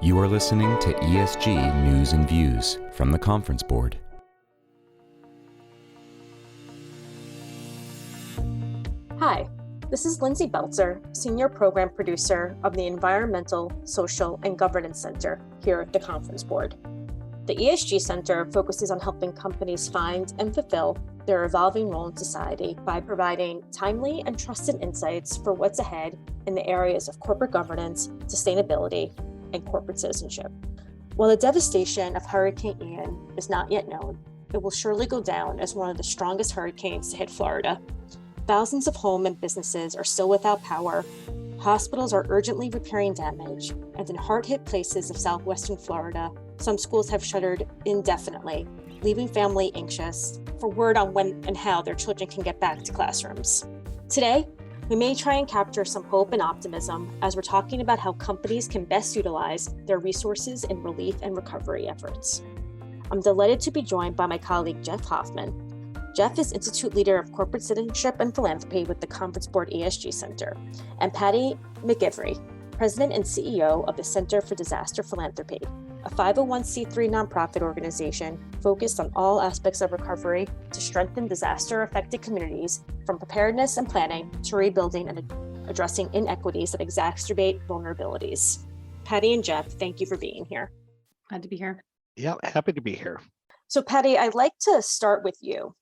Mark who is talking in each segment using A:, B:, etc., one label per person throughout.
A: You are listening to ESG News and Views from the Conference Board.
B: Hi, this is Lindsay Belzer, Senior Program Producer of the Environmental, Social, and Governance Center here at the Conference Board. The ESG Center focuses on helping companies find and fulfill their evolving role in society by providing timely and trusted insights for what's ahead in the areas of corporate governance, sustainability, and corporate citizenship. While the devastation of Hurricane Ian is not yet known, it will surely go down as one of the strongest hurricanes to hit Florida. Thousands of homes and businesses are still without power, hospitals are urgently repairing damage, and in hard-hit places of southwestern Florida, some schools have shuttered indefinitely, leaving families anxious for word on when and how their children can get back to classrooms. Today, we may try and capture some hope and optimism as we're talking about how companies can best utilize their resources in relief and recovery efforts. I'm delighted to be joined by my colleague, Jeff Hoffman. Jeff is Institute Leader of Corporate Citizenship and Philanthropy with the Conference Board ESG Center, and Patty McGivry, President and CEO of the Center for Disaster Philanthropy, a 501c3 nonprofit organization focused on all aspects of recovery to strengthen disaster-affected communities, from preparedness and planning to rebuilding and addressing inequities that exacerbate vulnerabilities. Patty and Jeff, thank you for being here.
C: Glad to be here.
D: Yeah, happy to be here.
B: So Patty, I'd like to start with you.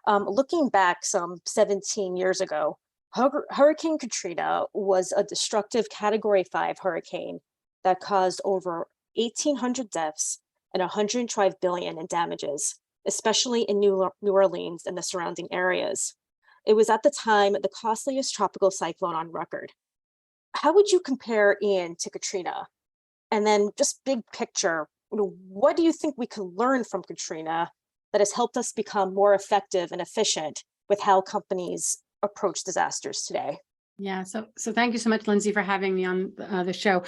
B: Looking back some 17 years ago, Hurricane Katrina was a destructive Category 5 hurricane that caused over 1,800 deaths and $112 billion in damages, especially in New Orleans and the surrounding areas. It was at the time the costliest tropical cyclone on record. How would you compare Ian to Katrina? And then just big picture, what do you think we can learn from Katrina that has helped us become more effective and efficient with how companies approach disasters today?
C: Yeah, so thank you so much, Lindsay, for having me on the show.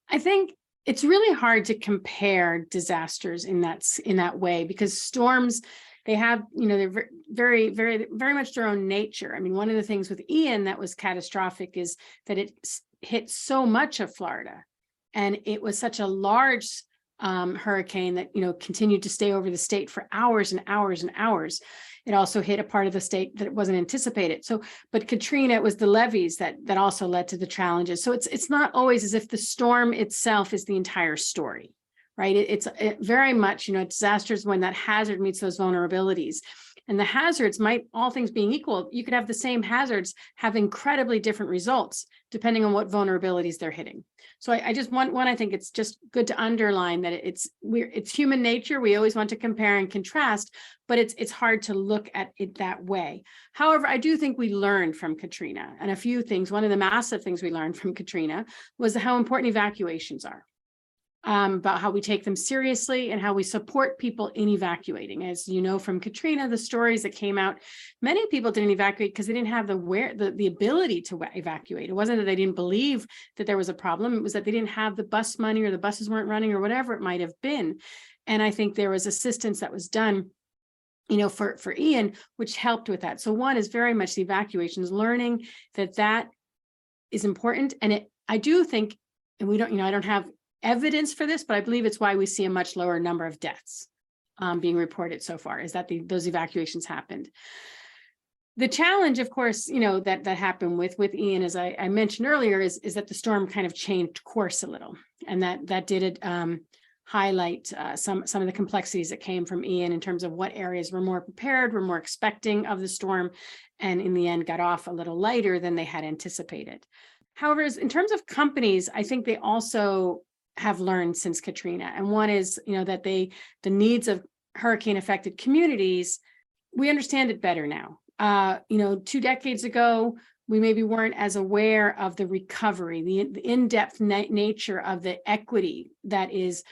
C: I think it's really hard to compare disasters in that way, because storms, they have, they're very, very, very much their own nature. I mean, one of the things with Ian that was catastrophic is that it hit so much of Florida, and it was such a large hurricane that, continued to stay over the state for hours and hours and hours. It also hit a part of the state that it wasn't anticipated. But Katrina, it was the levees that also led to the challenges. So it's not always as if the storm itself is the entire story, right? It's very much, disasters when that hazard meets those vulnerabilities. And the hazards might, all things being equal, you could have the same hazards have incredibly different results depending on what vulnerabilities they're hitting. So I just want I think it's just good to underline that it's human nature. We always want to compare and contrast, but it's hard to look at it that way. However, I do think we learned from Katrina, and a few things. One of the massive things we learned from Katrina was how important evacuations are. About how we take them seriously and how we support people in evacuating. As you know from Katrina, the stories that came out, many people didn't evacuate because they didn't have the ability to evacuate. It wasn't that they didn't believe that there was a problem. It was that they didn't have the bus money, or the buses weren't running, or whatever it might have been. And I think there was assistance that was done, for Ian, which helped with that. So one is very much the evacuations, learning that is important. And I do think, and we don't, I don't have evidence for this, but I believe it's why we see a much lower number of deaths being reported so far, is that those evacuations happened. The challenge, of course, that happened with Ian, as I mentioned earlier, is that the storm kind of changed course a little, and that did highlight some of the complexities that came from Ian in terms of what areas were more prepared, were more expecting of the storm, and in the end got off a little lighter than they had anticipated. However, in terms of companies, I think they also have learned since Katrina. And one is, that the needs of hurricane affected communities, we understand it better now. 2 decades ago, we maybe weren't as aware of the recovery, the in-depth nature of the equity that is,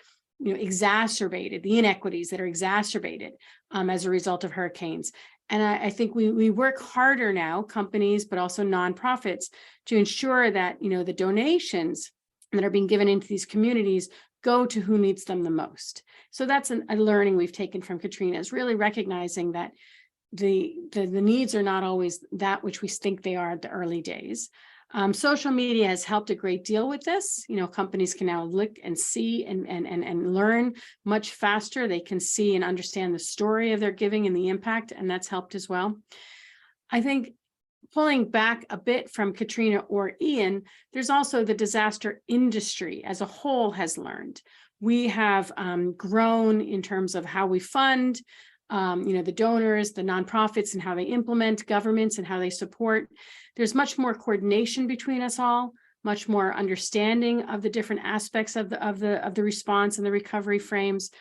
C: exacerbated, the inequities that are exacerbated as a result of hurricanes. And I think we work harder now, companies, but also nonprofits, to ensure that, the donations that are being given into these communities go to who needs them the most. So that's a learning we've taken from Katrina, is really recognizing that the needs are not always that which we think they are at the early days. Social media has helped a great deal with this. Companies can now look and see and learn much faster. They can see and understand the story of their giving and the impact, and that's helped as well. I think pulling back a bit from Katrina or Ian, there's also the disaster industry as a whole has learned. We have grown in terms of how we fund, the donors, the nonprofits, and how they implement, governments and how they support. There's much more coordination between us all, much more understanding of the different aspects of the response and the recovery frames.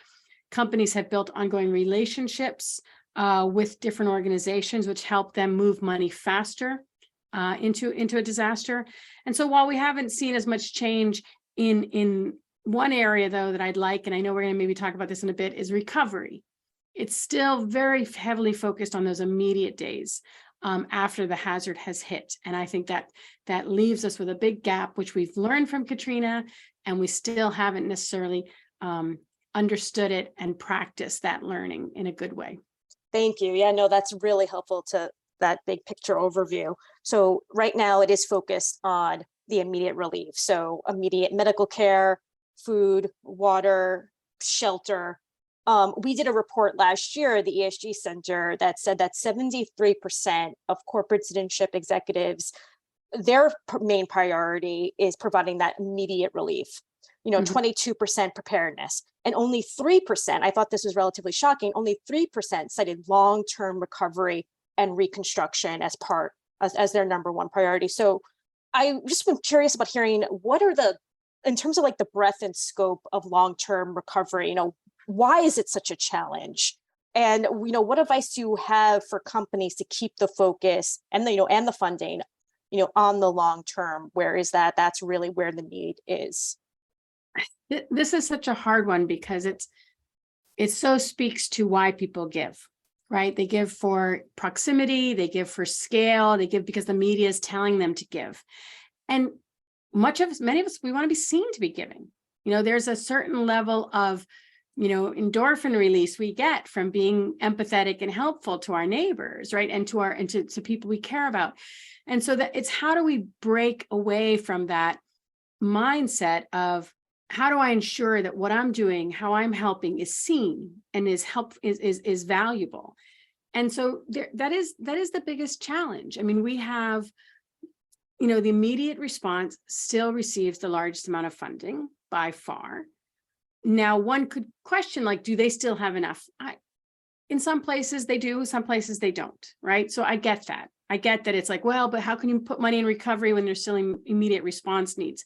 C: Companies have built ongoing relationships with different organizations, which help them move money faster into a disaster. And so while we haven't seen as much change in one area, though, that I'd like, and I know we're going to maybe talk about this in a bit, is recovery. It's still very heavily focused on those immediate days after the hazard has hit. And I think that leaves us with a big gap, which we've learned from Katrina, and we still haven't necessarily understood it and practiced that learning in a good way.
B: Thank you. Yeah, no, that's really helpful to that big picture overview. So right now it is focused on the immediate relief. So immediate medical care, food, water, shelter. We did a report last year, the ESG Center, that said that 73% of corporate citizenship executives, their main priority is providing that immediate relief. 22% preparedness, and only 3%, I thought this was relatively shocking, only 3% cited long-term recovery and reconstruction as their number one priority. So I just been curious about hearing what are in terms of like the breadth and scope of long-term recovery, why is it such a challenge? And what advice do you have for companies to keep the focus and the funding, on the long term? Where is that's really where the need is?
C: This is such a hard one because it so speaks to why people give, right? They give for proximity, they give for scale, they give because the media is telling them to give. And many of us, we want to be seen to be giving. There's a certain level of, endorphin release we get from being empathetic and helpful to our neighbors, right? And to people we care about. And so that it's how do we break away from that mindset of, how do I ensure that what I'm doing, how I'm helping is seen and is valuable? And so that is the biggest challenge. I mean, we have, the immediate response still receives the largest amount of funding by far. Now, one could question, do they still have enough? In some places they do, some places they don't, right? So I get that. I get that it's like, well, but how can you put money in recovery when there's still immediate response needs?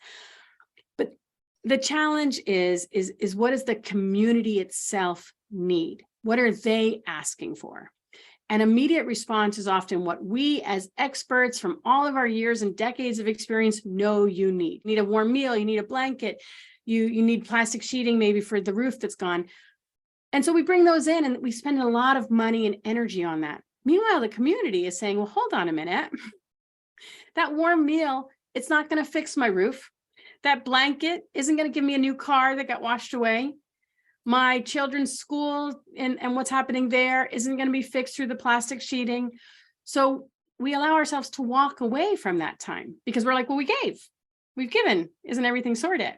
C: The challenge is what does the community itself need? What are they asking for? And immediate response is often what we as experts from all of our years and decades of experience know you need. You need a warm meal, you need a blanket, you need plastic sheeting maybe for the roof that's gone. And so we bring those in and we spend a lot of money and energy on that. Meanwhile, the community is saying, well, hold on a minute. That warm meal, it's not going to fix my roof. That blanket isn't going to give me a new car that got washed away. My children's school and what's happening there isn't going to be fixed through the plastic sheeting. So we allow ourselves to walk away from that time because we're like, well, we've given, isn't everything sorted?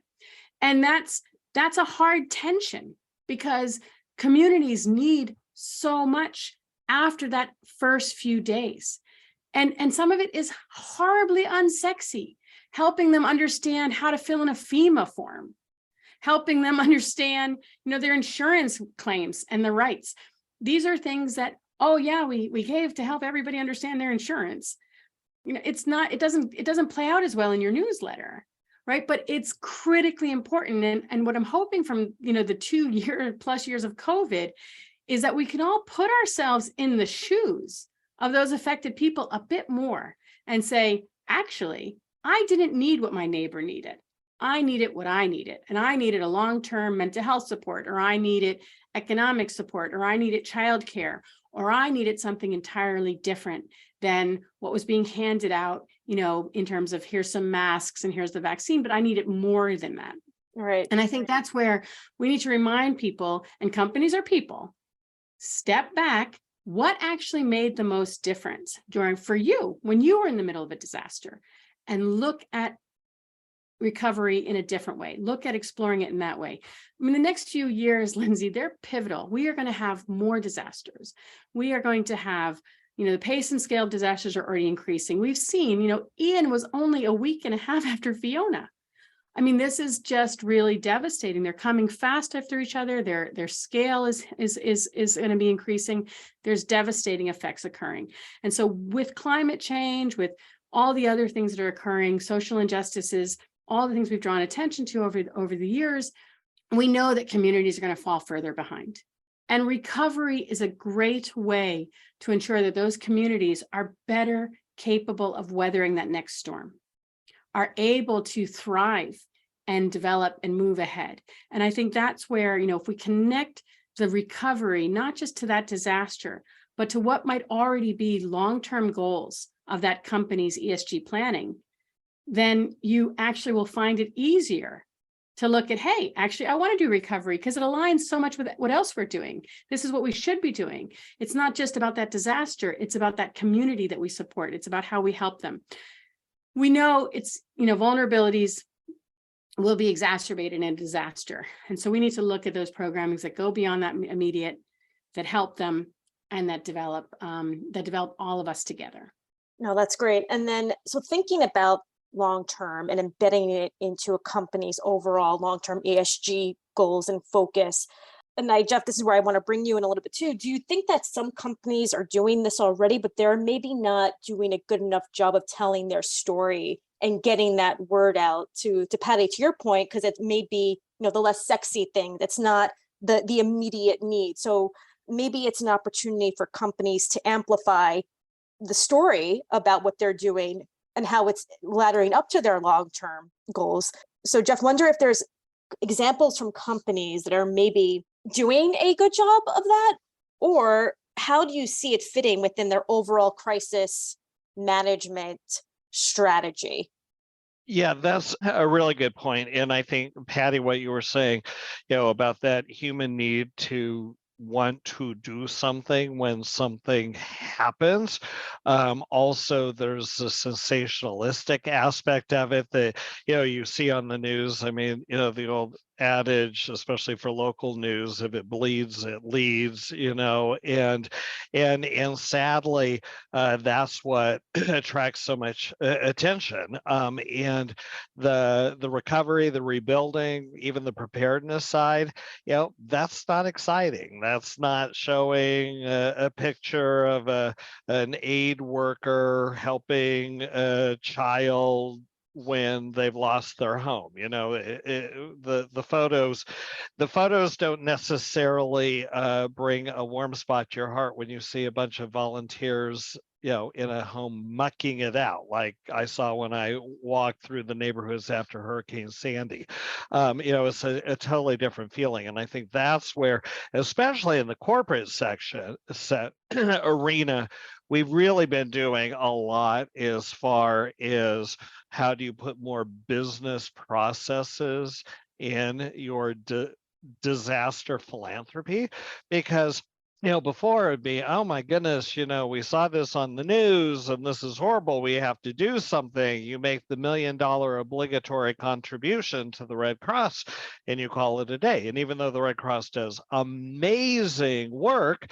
C: And that's a hard tension because communities need so much after that first few days. And some of it is horribly unsexy. Helping them understand how to fill in a FEMA form, helping them understand, their insurance claims and the rights. These are things that, oh yeah, we gave to help everybody understand their insurance. It doesn't play out as well in your newsletter, right? But it's critically important. And what I'm hoping from, the 2+ years of COVID is that we can all put ourselves in the shoes of those affected people a bit more and say, actually, I didn't need what my neighbor needed. I needed what I needed. And I needed a long-term mental health support, or I needed economic support, or I needed childcare, or I needed something entirely different than what was being handed out, in terms of here's some masks and here's the vaccine, but I needed more than that.
B: Right.
C: And I think that's where we need to remind people, and companies are people, step back. What actually made the most difference for you when you were in the middle of a disaster? and look at recovery in a different way. Look at exploring it in that way. I mean, the next few years, Lindsay, they're pivotal. We are going to have more disasters. We are going to have, the pace and scale of disasters are already increasing. We've seen, Ian was only a week and a half after Fiona. I mean, this is just really devastating. They're coming fast after each other. Their scale is going to be increasing. There's devastating effects occurring. And so with climate change, with all the other things that are occurring, social injustices, all the things we've drawn attention to over the years, we know that communities are going to fall further behind. And recovery is a great way to ensure that those communities are better capable of weathering that next storm, are able to thrive and develop and move ahead. And I think that's where, if we connect the recovery, not just to that disaster, but to what might already be long-term goals of that company's ESG planning, then you actually will find it easier to look at, hey, actually, I want to do recovery because it aligns so much with what else we're doing. This is what we should be doing. It's not just about that disaster. It's about that community that we support. It's about how we help them. We know it's, vulnerabilities will be exacerbated in a disaster. And so we need to look at those programmings that go beyond that immediate, that help them and that develop all of us together.
B: No, that's great. And then, so thinking about long-term and embedding it into a company's overall long-term ESG goals and focus. And Jeff, this is where I want to bring you in a little bit too. Do you think that some companies are doing this already, but they're maybe not doing a good enough job of telling their story and getting that word out to Patty, to your point, because it may be, the less sexy thing. That's not the immediate need. So maybe it's an opportunity for companies to amplify the story about what they're doing and how it's laddering up to their long-term goals. So Jeff, wonder if there's examples from companies that are maybe doing a good job of that, or how do you see it fitting within their overall crisis management strategy?
D: Yeah, that's a really good point. And I think, Patty, what you were saying, about that human need to want to do something when something happens. Also, there's a sensationalistic aspect of it that, you see on the news. I mean, the old adage, especially for local news, if it bleeds, it leads, and sadly, that's what attracts so much attention. And the recovery, the rebuilding, even the preparedness side, that's not exciting. That's not showing a picture of an aid worker helping a child when they've lost their home. The photos don't necessarily bring a warm spot to your heart when you see a bunch of volunteers in a home mucking it out, like I saw when I walked through the neighborhoods after Hurricane Sandy. It's a totally different feeling. And I think that's where, especially in the corporate arena, we've really been doing a lot as far as how do you put more business processes in your disaster philanthropy, because before it'd be, oh my goodness, we saw this on the news and this is horrible. We have to do something. You make the $1 million obligatory contribution to the Red Cross and you call it a day. And even though the Red Cross does amazing work,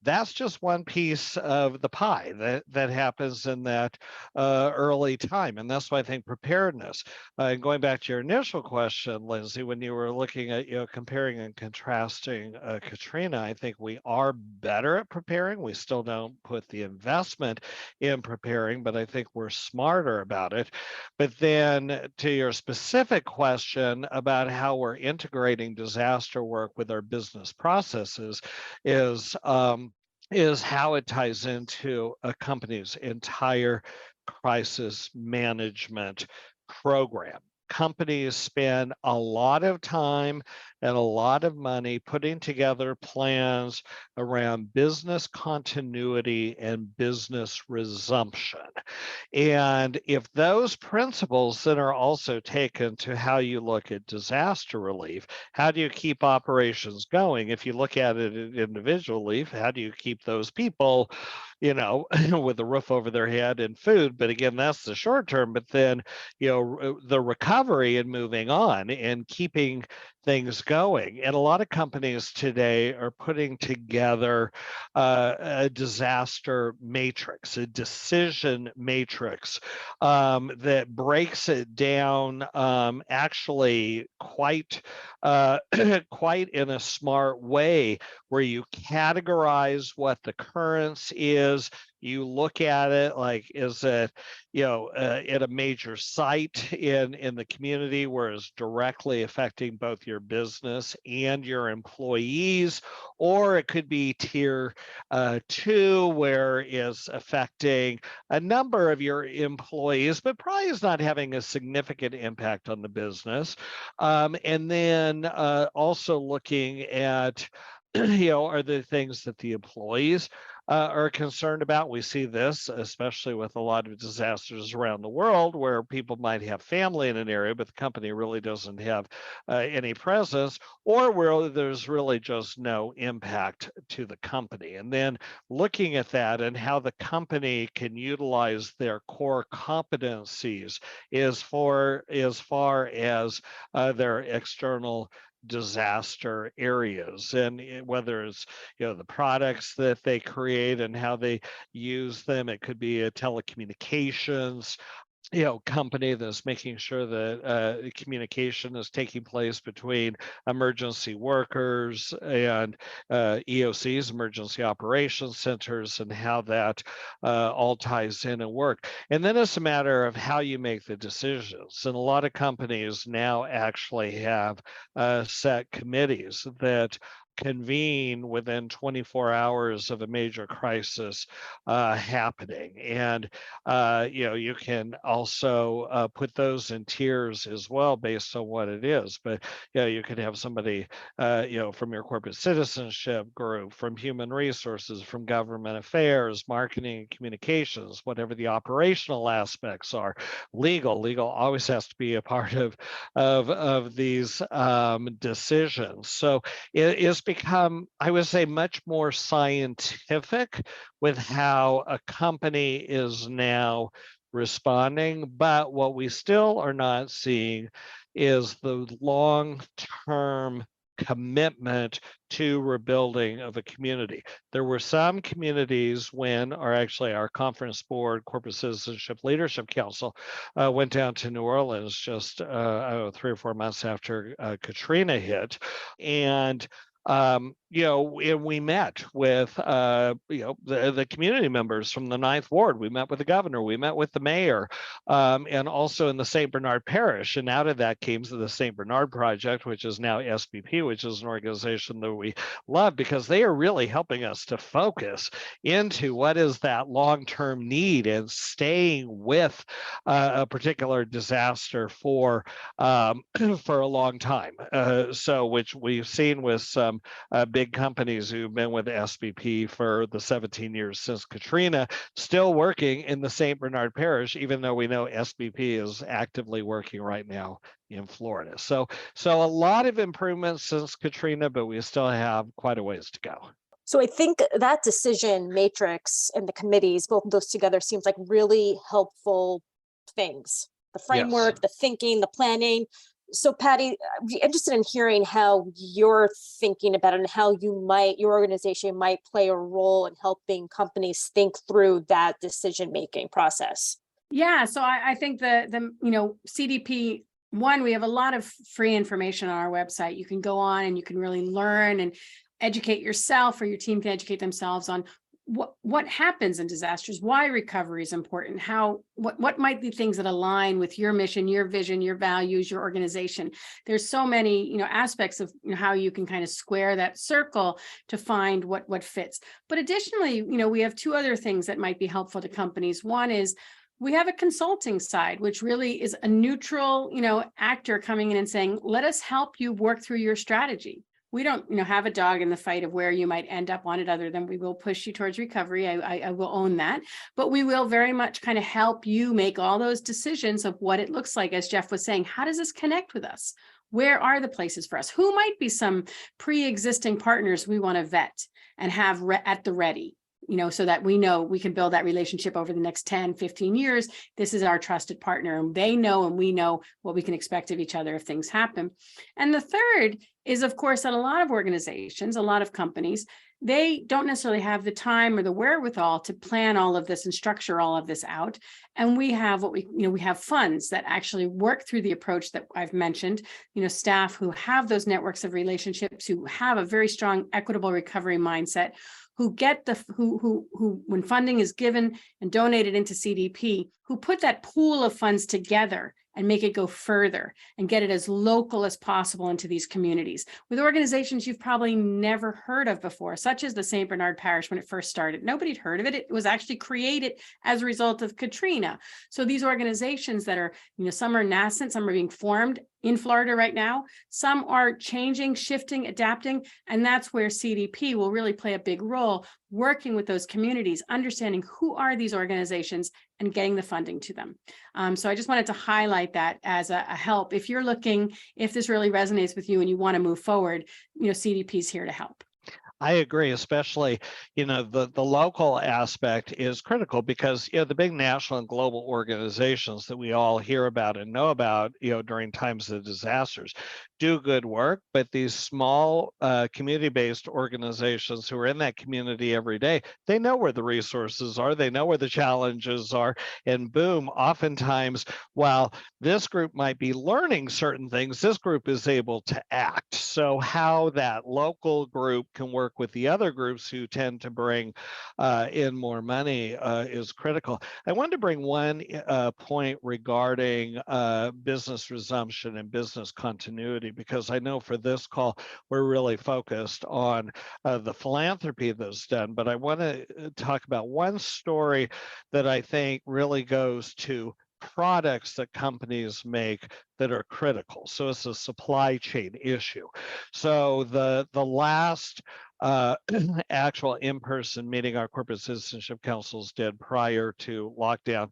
D: that's just one piece of the pie that happens in that early time. And that's why I think preparedness, and going back to your initial question, Lindsay, when you were looking at, comparing and contrasting Katrina, I think we are better at preparing. We still don't put the investment in preparing, but I think we're smarter about it. But then to your specific question about how we're integrating disaster work with our business processes is how it ties into a company's entire crisis management program. Companies spend a lot of time and a lot of money putting together plans around business continuity and business resumption. And if those principles then are also taken to how you look at disaster relief, how do you keep operations going? If you look at it individually, how do you keep those people with a roof over their head and food. But again, that's the short term. But then, the recovery and moving on and keeping things going. And a lot of companies today are putting together a disaster matrix, a decision matrix that breaks it down actually quite quite in a smart way, where you categorize what the occurrence is. You look at it like, is it, at a major site in the community where it's directly affecting both your business and your employees, or it could be tier 2, where it's affecting a number of your employees, but probably is not having a significant impact on the business. And then also looking at, are the things that the employees are concerned about. We see this, especially with a lot of disasters around the world, where people might have family in an area, but the company really doesn't have any presence, or where there's really just no impact to the company. And then looking at that and how the company can utilize their core competencies as far as their external disaster areas, and whether it's the products that they create and how they use them. It could be a telecommunications company that's making sure that communication is taking place between emergency workers and EOCs, emergency operations centers, and how that all ties in and work. And then it's a matter of how you make the decisions. And a lot of companies now actually have set committees that convene within 24 hours of a major crisis happening. And you can also put those in tiers as well based on what it is. But you could have somebody from your corporate citizenship group, from human resources, from government affairs, marketing and communications, whatever the operational aspects are. Legal always has to be a part of these decisions. So it's become, I would say, much more scientific with how a company is now responding. But what we still are not seeing is the long-term commitment to rebuilding of a community. There were some communities when, or actually our conference board, Corporate Citizenship Leadership Council, went down to New Orleans just 3 or 4 months after Katrina hit. And and we met with the community members from the 9th Ward. We met with the governor. We met with the mayor, and also in the St. Bernard Parish. And out of that came the St. Bernard Project, which is now SBP, which is an organization that we love, because they are really helping us to focus into what is that long-term need and staying with a particular disaster for for a long time. So which we've seen with some big companies who've been with SBP for the 17 years since Katrina, still working in the St. Bernard Parish, even though we know SBP is actively working right now in Florida. So a lot of improvements since Katrina, but we still have quite a ways to go.
B: So I think that decision matrix and the committees, both of those together, seems like really helpful things. The framework, yes, the thinking, the planning. So Patty, I'd be interested in hearing how you're thinking about it and how your organization might play a role in helping companies think through that decision-making process.
C: Yeah, so I think the CDP, one, we have a lot of free information on our website. You can go on and you can really learn and educate yourself, or your team can educate themselves on what happens in disasters, why recovery is important, what might be things that align with your mission, your vision, your values, your organization. There's so many aspects of how you can kind of square that circle to find what fits. But additionally, we have 2 other things that might be helpful to companies. One is we have a consulting side, which really is a neutral actor coming in and saying, let us help you work through your strategy. We don't, have a dog in the fight of where you might end up on it, other than we will push you towards recovery. I will own that, but we will very much kind of help you make all those decisions of what it looks like. As Jeff was saying, how does this connect with us? Where are the places for us? Who might be some pre-existing partners we want to vet and have at the ready? so that we know we can build that relationship over the next 10, 15 years. This is our trusted partner, and they know and we know what we can expect of each other if things happen. And the third is, of course, that a lot of organizations, a lot of companies, they don't necessarily have the time or the wherewithal to plan all of this and structure all of this out. And we have we have funds that actually work through the approach that I've mentioned, staff who have those networks of relationships, who have a very strong equitable recovery mindset, who get who when funding is given and donated into CDP, who put that pool of funds together and make it go further and get it as local as possible into these communities with organizations you've probably never heard of before, such as the St. Bernard Parish when it first started. Nobody'd heard of it. It was actually created as a result of Katrina. So these organizations that are, some are nascent, some are being formed in Florida right now, some are changing, shifting, adapting, and that's where CDP will really play a big role, working with those communities, understanding who are these organizations and getting the funding to them. So I just wanted to highlight that as a help. If you're looking, if this really resonates with you and you want to move forward, CDP is here to help.
D: I agree, especially, the local aspect is critical because, the big national and global organizations that we all hear about and know about, during times of disasters do good work, but these small community-based organizations who are in that community every day, they know where the resources are, they know where the challenges are, and boom, oftentimes, while this group might be learning certain things, this group is able to act. So how that local group can work with the other groups who tend to bring in more money is critical. I wanted to bring one point regarding business resumption and business continuity, because I know for this call, we're really focused on the philanthropy that's done, but I want to talk about one story that I think really goes to products that companies make that are critical. So it's a supply chain issue. So the last actual in-person meeting our corporate citizenship councils did prior to lockdown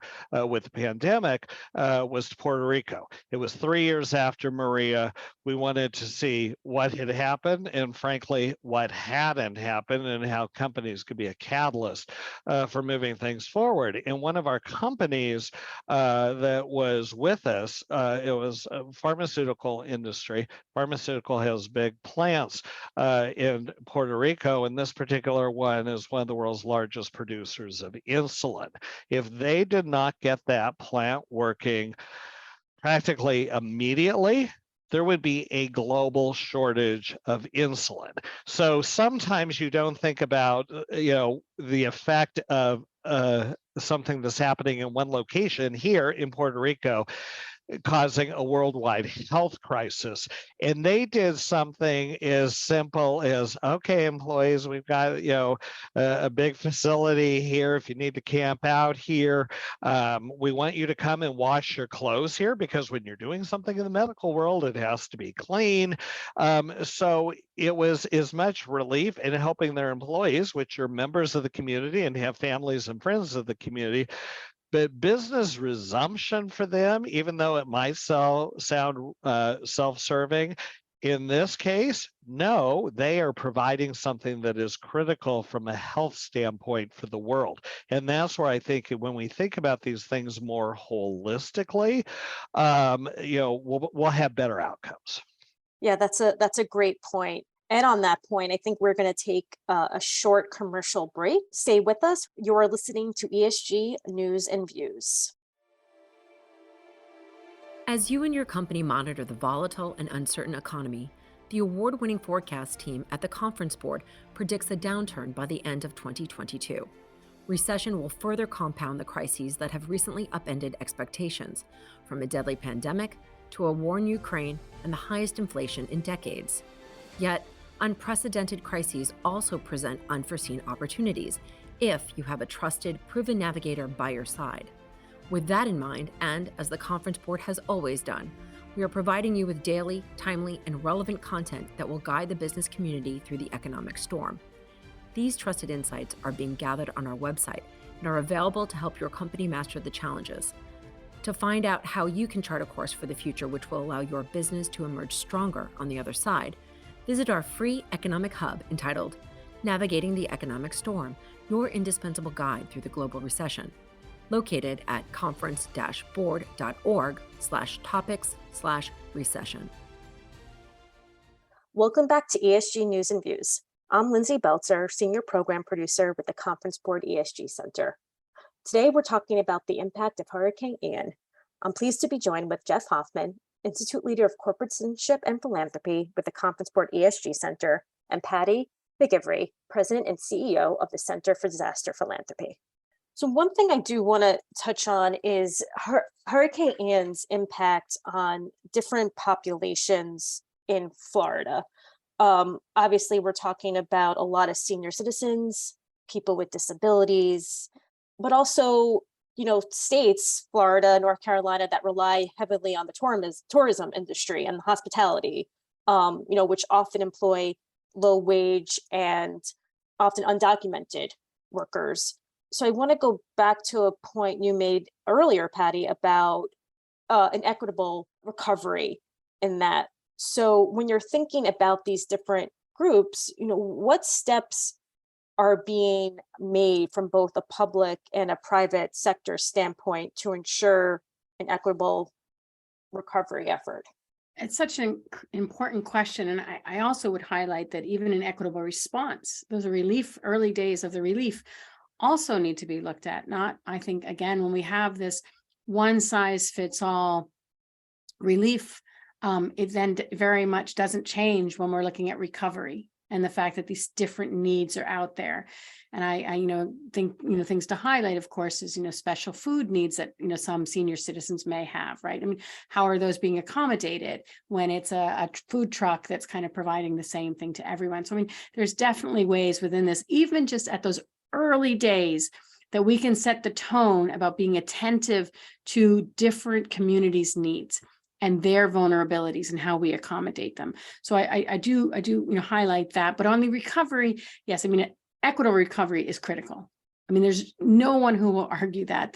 D: with the pandemic was to Puerto Rico. It was 3 years after Maria. We wanted to see what had happened and frankly, what hadn't happened and how companies could be a catalyst for moving things forward. And one of our companies that was with us, it was a pharmaceutical industry. Pharmaceutical has big plants in Puerto Rico, and this particular one is one of the world's largest producers of insulin. If they did not get that plant working practically immediately, there would be a global shortage of insulin. So sometimes you don't think about, the effect of something that's happening in one location here in Puerto Rico, causing a worldwide health crisis. And they did something as simple as, okay, employees, we've got, a big facility here. If you need to camp out here, we want you to come and wash your clothes here, because when you're doing something in the medical world, it has to be clean. So it was as much relief in helping their employees, which are members of the community and have families and friends of the community. But business resumption for them, even though it might sound self-serving, in this case, no, they are providing something that is critical from a health standpoint for the world. And that's where I think when we think about these things more holistically, we'll have better outcomes.
B: Yeah, that's a great point. And on that point, I think we're going to take a short commercial break. Stay with us. You're listening to ESG News and Views.
E: As you and your company monitor the volatile and uncertain economy, the award-winning forecast team at the Conference Board predicts a downturn by the end of 2022. Recession will further compound the crises that have recently upended expectations, from a deadly pandemic to a war in Ukraine and the highest inflation in decades. Yet, unprecedented crises also present unforeseen opportunities if you have a trusted, proven navigator by your side. With that in mind, and as the Conference Board has always done, we are providing you with daily, timely, and relevant content that will guide the business community through the economic storm. These trusted insights are being gathered on our website and are available to help your company master the challenges. To find out how you can chart a course for the future which will allow your business to emerge stronger on the other side, visit our free economic hub entitled Navigating the Economic Storm, your indispensable guide through the global recession. Located at conference-board.org/topics/recession.
B: Welcome back to ESG News and Views. I'm Lindsay Belzer, Senior Program Producer with the Conference Board ESG Center. Today, we're talking about the impact of Hurricane Ian. I'm pleased to be joined with Jeff Hoffman, Institute Leader of Corporate Citizenship and Philanthropy with the Conference Board ESG Center, and Patty McGivray, President and CEO of the Center for Disaster Philanthropy. So one thing I do want to touch on is Hurricane Ian's impact on different populations in Florida. Obviously, we're talking about a lot of senior citizens, people with disabilities, but also, states, Florida, North Carolina, that rely heavily on the tourism industry and hospitality, which often employ low wage and often undocumented workers. So I want to go back to a point you made earlier, Patty, about an equitable recovery in that. So when you're thinking about these different groups, what steps are being made from both a public and a private sector standpoint to ensure an equitable recovery effort?
C: It's such an important question. And I also would highlight that even an equitable response, those early days of the relief also need to be looked at. I think, again, when we have this one size fits all relief, it then very much doesn't change when we're looking at recovery and the fact that these different needs are out there. And I think, things to highlight, of course, is, special food needs that, some senior citizens may have, right? I mean, how are those being accommodated when it's a food truck that's kind of providing the same thing to everyone? So, there's definitely ways within this, even just at those early days, that we can set the tone about being attentive to different communities' needs and their vulnerabilities and how we accommodate them. So I do highlight that. But on the recovery, yes, equitable recovery is critical. There's no one who will argue that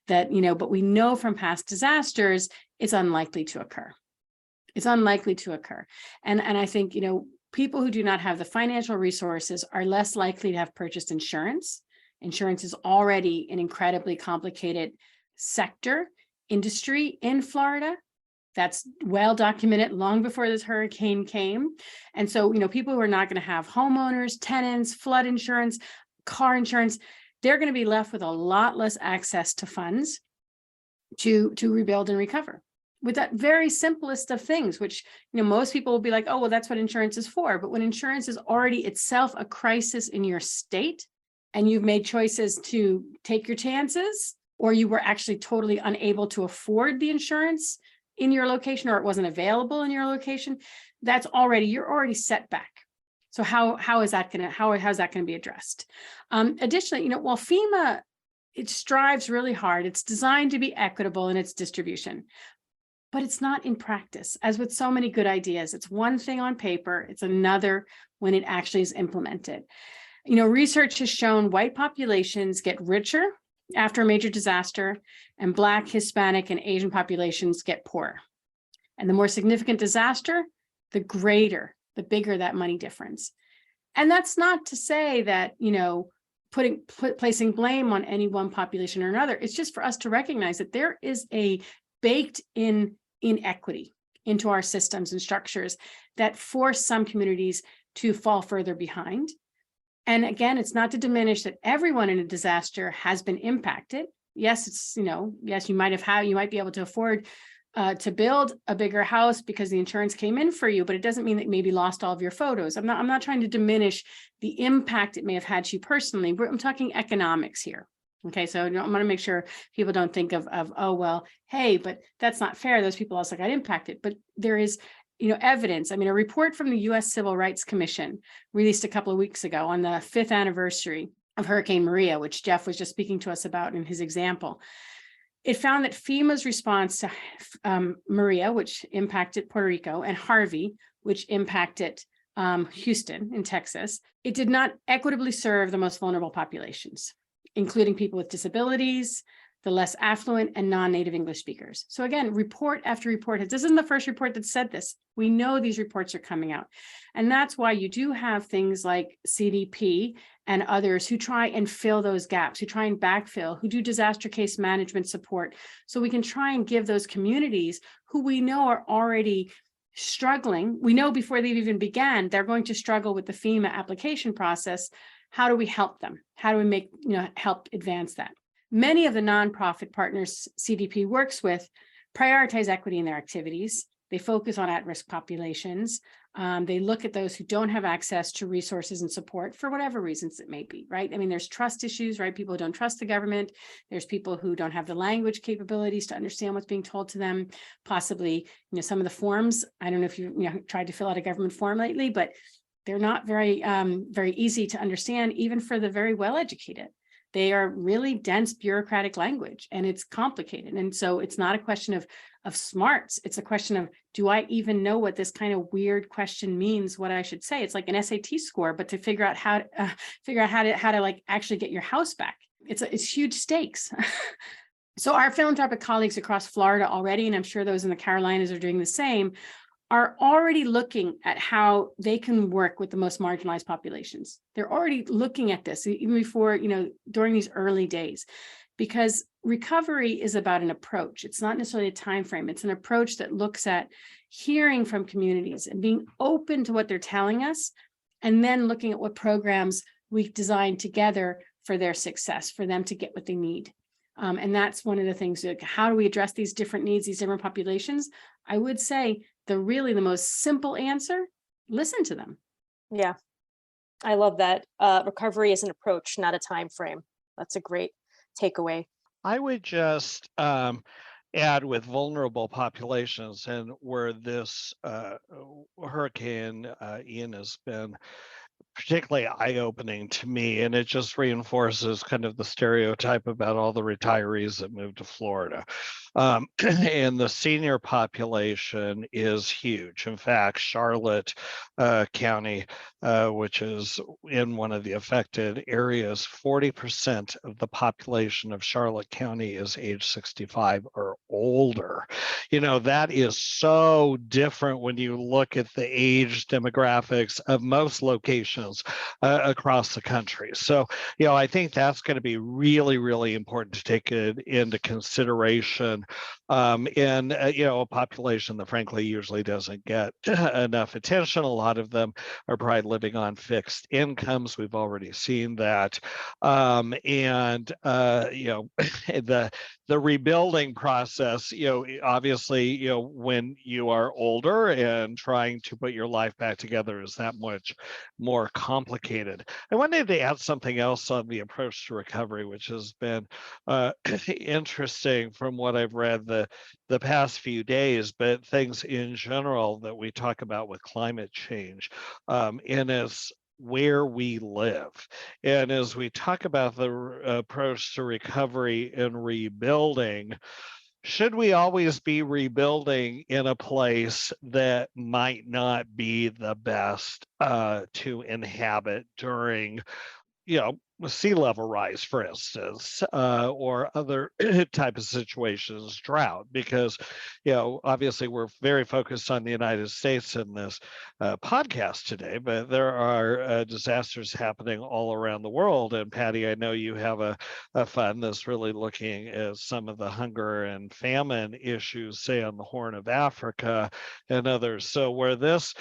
C: but we know from past disasters, it's unlikely to occur. It's unlikely to occur. And I think, people who do not have the financial resources are less likely to have purchased insurance. Insurance is already an incredibly complicated industry in Florida. That's well documented long before this hurricane came. And so, people who are not going to have homeowners, tenants, flood insurance, car insurance, they're going to be left with a lot less access to funds to rebuild and recover. With that very simplest of things, which, most people will be like, oh, well, that's what insurance is for. But when insurance is already itself a crisis in your state, and you've made choices to take your chances, or you were actually totally unable to afford the insurance in your location, or it wasn't available in your location, you're already set back. So how's that going to be addressed? Additionally, while FEMA, it strives really hard, it's designed to be equitable in its distribution, but it's not in practice. As with so many good ideas, it's one thing on paper, it's another when it actually is implemented. Research has shown white populations get richer after a major disaster, and Black, Hispanic, and Asian populations get poorer. And the more significant disaster, the bigger that money difference. And that's not to say that, placing blame on any one population or another. It's just for us to recognize that there is a baked in inequity into our systems and structures that force some communities to fall further behind. And again, it's not to diminish that everyone in a disaster has been impacted. Yes, you might be able to afford to build a bigger house because the insurance came in for you, but it doesn't mean that you maybe lost all of your photos. I'm not trying to diminish the impact it may have had to you personally. I'm talking economics here. Okay, so I want to make sure people don't think of oh, well, hey, but that's not fair. Those people also got impacted. But there is evidence. A report from the U.S. Civil Rights Commission released a couple of weeks ago on the 5th anniversary of Hurricane Maria, which Jeff was just speaking to us about in his example. It found that FEMA's response to Maria, which impacted Puerto Rico, and Harvey, which impacted Houston in Texas, it did not equitably serve the most vulnerable populations, including people with disabilities, the less affluent, and non-native English speakers. So again, report after report, this isn't the first report that said this. We know these reports are coming out. And that's why you do have things like CDP and others who try and fill those gaps, who try and backfill, who do disaster case management support. So we can try and give those communities who we know are already struggling. We know before they've even began, they're going to struggle with the FEMA application process. How do we help them? How do we make, help advance that? Many of the nonprofit partners CDP works with prioritize equity in their activities. They focus on at-risk populations. They look at those who don't have access to resources and support for whatever reasons it may be, right? I mean, there's trust issues, right? People who don't trust the government. There's people who don't have the language capabilities to understand what's being told to them. Possibly, some of the forms, I don't know if you tried to fill out a government form lately, but they're not very easy to understand, even for the very well-educated. They are really dense bureaucratic language, and it's complicated. And so it's not a question of smarts. It's a question of, do I even know what this kind of weird question means, what I should say? It's like an SAT score, but to figure out how to like actually get your house back. It's huge stakes. So our philanthropic colleagues across Florida already, and I'm sure those in the Carolinas are doing the same, are already looking at how they can work with the most marginalized populations. They're already looking at this even before, during these early days, because recovery is about an approach. It's not necessarily a time frame. It's an approach that looks at hearing from communities and being open to what they're telling us, and then looking at what programs we design together for their success, for them to get what they need. And that's one of the things, like, how do we address these different needs, these different populations? I would say the most simple answer, listen to them.
B: Yeah, I love that. Recovery is an approach, not a time frame. That's a great takeaway.
D: I would just add with vulnerable populations, and where this Hurricane Ian has been particularly eye-opening to me, and it just reinforces kind of the stereotype about all the retirees that moved to Florida. And the senior population is huge. In fact, Charlotte County, which is in one of the affected areas, 40% of the population of Charlotte County is age 65 or older. That is so different when you look at the age demographics of most locations across the country. So, I think that's going to be really, really important to take it into consideration in, a population that frankly usually doesn't get enough attention. A lot of them are probably living on fixed incomes. We've already seen that. The rebuilding process, obviously, when you are older and trying to put your life back together is that much more complicated. I wanted to add something else on the approach to recovery, which has been interesting from what I've read the past few days, but things in general that we talk about with climate change, and as where we live. And as we talk about the approach to recovery and rebuilding, should we always be rebuilding in a place that might not be the best to inhabit during, sea level rise, for instance, or other type of situations, drought? Because, obviously we're very focused on the United States in this podcast today, but there are disasters happening all around the world. And Patty, I know you have a fund that's really looking at some of the hunger and famine issues, say on the Horn of Africa and others. So where this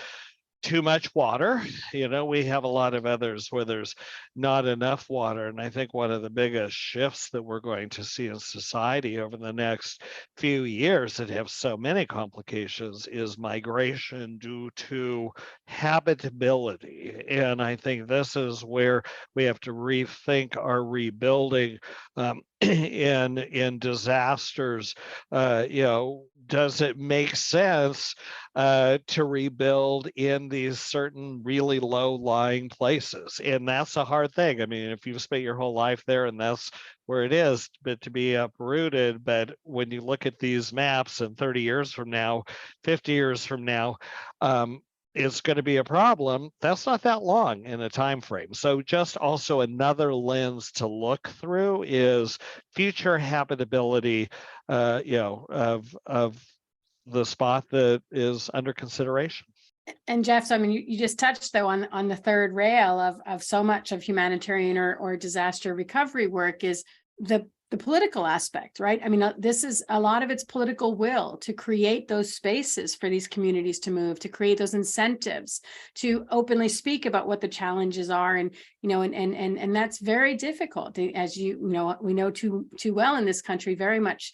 D: too much water, we have a lot of others where there's not enough water. And I think one of the biggest shifts that we're going to see in society over the next few years that have so many complications is migration due to habitability. And I think this is where we have to rethink our rebuilding in disasters. Does it make sense to rebuild in these certain really low-lying places? And that's a hard thing. I mean, if you've spent your whole life there and that's where it is, but to be uprooted. But when you look at these maps and 30 years from now, 50 years from now, it's going to be a problem. That's not that long in a time frame. So just also another lens to look through is future habitability, of the spot that is under consideration.
C: And Jeff, so I mean, you just touched though on the third rail of so much of humanitarian or disaster recovery work is the political aspect, right? I mean, this is a lot of it's political will to create those spaces for these communities to move, to create those incentives, to openly speak about what the challenges are, and and that's very difficult, as we know too well in this country. Very much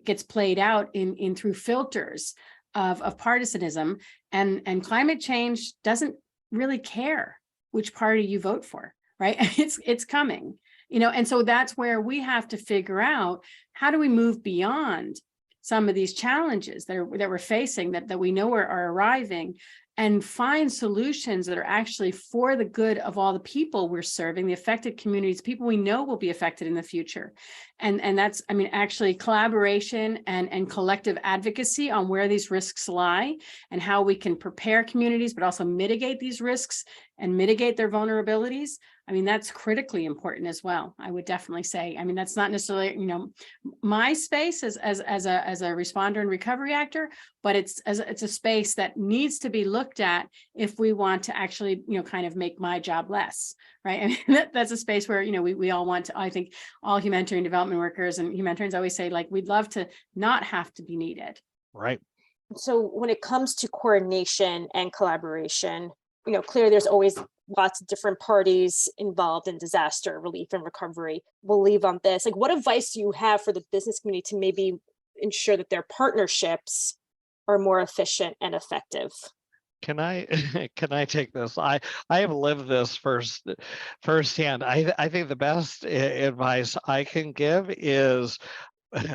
C: gets played out in through filters of partisanism, and climate change doesn't really care which party you vote for, right? It's coming. And so that's where we have to figure out, how do we move beyond some of these challenges that we're facing, that we know are arriving, and find solutions that are actually for the good of all the people we're serving, the affected communities, people we know will be affected in the future. And that's, I mean, actually collaboration and collective advocacy on where these risks lie and how we can prepare communities, but also mitigate these risks and mitigate their vulnerabilities. I mean, that's critically important as well. I would definitely say, I mean, that's not necessarily, my space as a responder and recovery actor, but it's a space that needs to be looked at if we want to actually, kind of make my job less, right? I mean, that's a space where, we all want to, I think all humanitarian development workers and humanitarians always say, like, we'd love to not have to be needed.
D: Right.
B: So when it comes to coordination and collaboration, clearly there's always lots of different parties involved in disaster relief and recovery. We'll leave on this. Like, what advice do you have for the business community to maybe ensure that their partnerships are more efficient and effective?
D: Can I take this? I have lived this firsthand. I think the best advice I can give is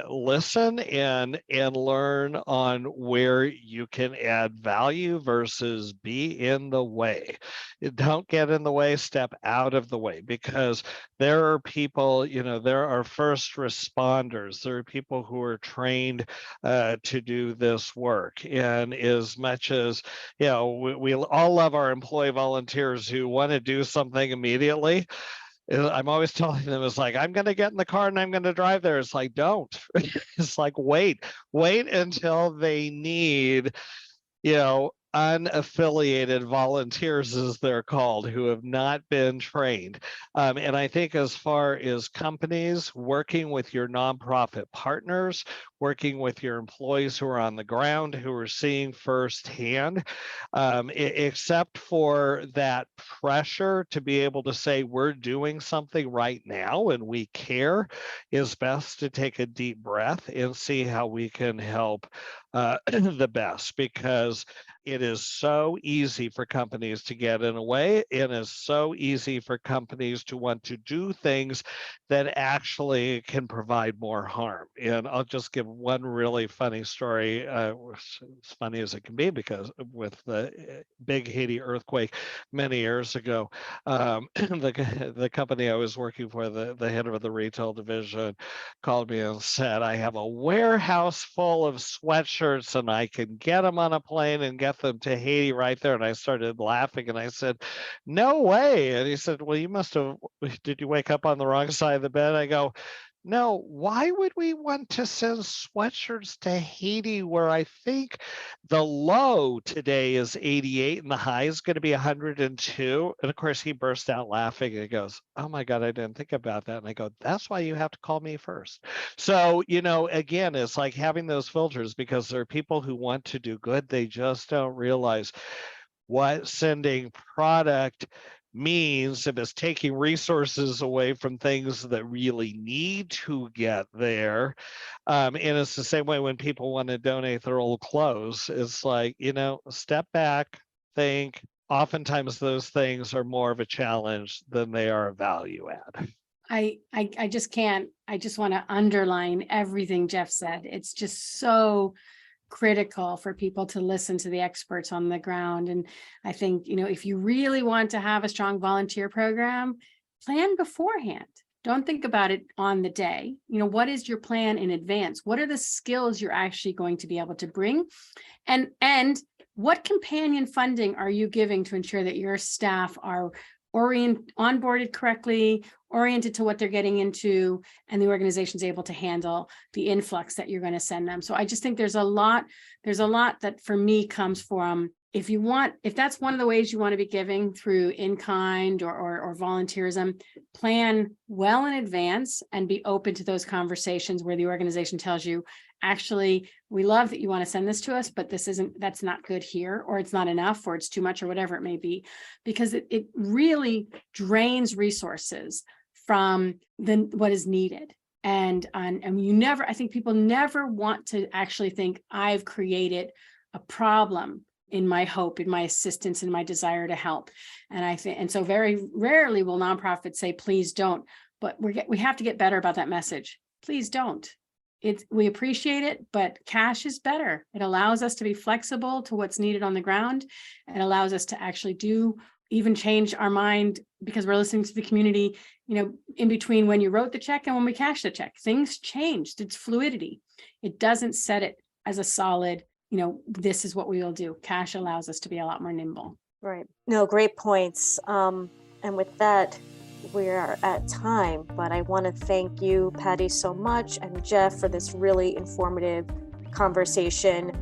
D: listen and learn on where you can add value versus be in the way. Don't get in the way, step out of the way, because there are people, there are first responders, there are people who are trained to do this work. And as much as, we all love our employee volunteers who want to do something immediately, I'm always telling them, it's like, I'm going to get in the car and I'm going to drive there. It's like, don't. It's like, wait until they need, unaffiliated volunteers, as they're called, who have not been trained. And I think as far as companies, working with your nonprofit partners, working with your employees who are on the ground, who are seeing firsthand, except for that pressure to be able to say, we're doing something right now and we care, is best to take a deep breath and see how we can help the best, because it is so easy for companies to get in a way. It is so easy for companies to want to do things that actually can provide more harm. And I'll just give one really funny story, as funny as it can be, because with the big Haiti earthquake many years ago, the company I was working for, the head of the retail division, called me and said, I have a warehouse full of sweatshirts and I can get them on a plane and get them to Haiti right there. And I started laughing and I said, no way. And he said, well, did you wake up on the wrong side of the bed? I go, no, why would we want to send sweatshirts to Haiti, where I think the low today is 88 and the high is going to be 102? And of course, he burst out laughing and he goes, oh my God, I didn't think about that. And I go, that's why you have to call me first. So, again, it's like having those filters, because there are people who want to do good. They just don't realize what sending product means, if it's taking resources away from things that really need to get there. And it's the same way when people want to donate their old clothes. It's like, step back, think. Oftentimes those things are more of a challenge than they are a value add.
C: I just can't, I just want to underline everything Jeff said. It's just so critical for people to listen to the experts on the ground. And I think, if you really want to have a strong volunteer program, plan beforehand. Don't think about it on the day. What is your plan in advance? What are the skills you're actually going to be able to bring? And what companion funding are you giving to ensure that your staff are onboarded correctly, oriented to what they're getting into, and the organization's able to handle the influx that you're going to send them. So I just think there's a lot that for me comes from, if that's one of the ways you want to be giving through in-kind or volunteerism, plan well in advance and be open to those conversations where the organization tells you, actually, we love that you want to send this to us, but that's not good here, or it's not enough, or it's too much, or whatever it may be, because it really drains resources from what is needed. And I think people never want to actually think, I've created a problem in my hope, in my assistance, in my desire to help. And so very rarely will nonprofits say, please don't, but we have to get better about that message. Please don't. We appreciate it, but cash is better. It allows us to be flexible to what's needed on the ground. It allows us to actually even change our mind, because we're listening to the community, in between when you wrote the check and when we cashed the check. Things changed. It's fluidity. It doesn't set it as a solid, this is what we will do. Cash allows us to be a lot more nimble.
B: Right. No, great points. And with that, we are at time, but I want to thank you, Patty, so much, and Jeff, for this really informative conversation.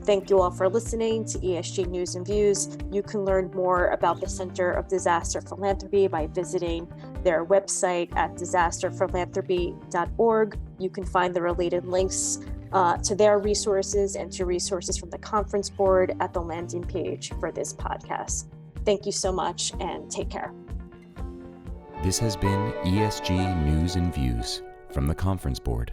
B: Thank you all for listening to ESG News and Views. You can learn more about the Center of Disaster Philanthropy by visiting their website at disasterphilanthropy.org. You can find the related links to their resources and to resources from the conference board at the landing page for this podcast. Thank you so much, and take care.
A: This has been ESG News and Views from the Conference Board.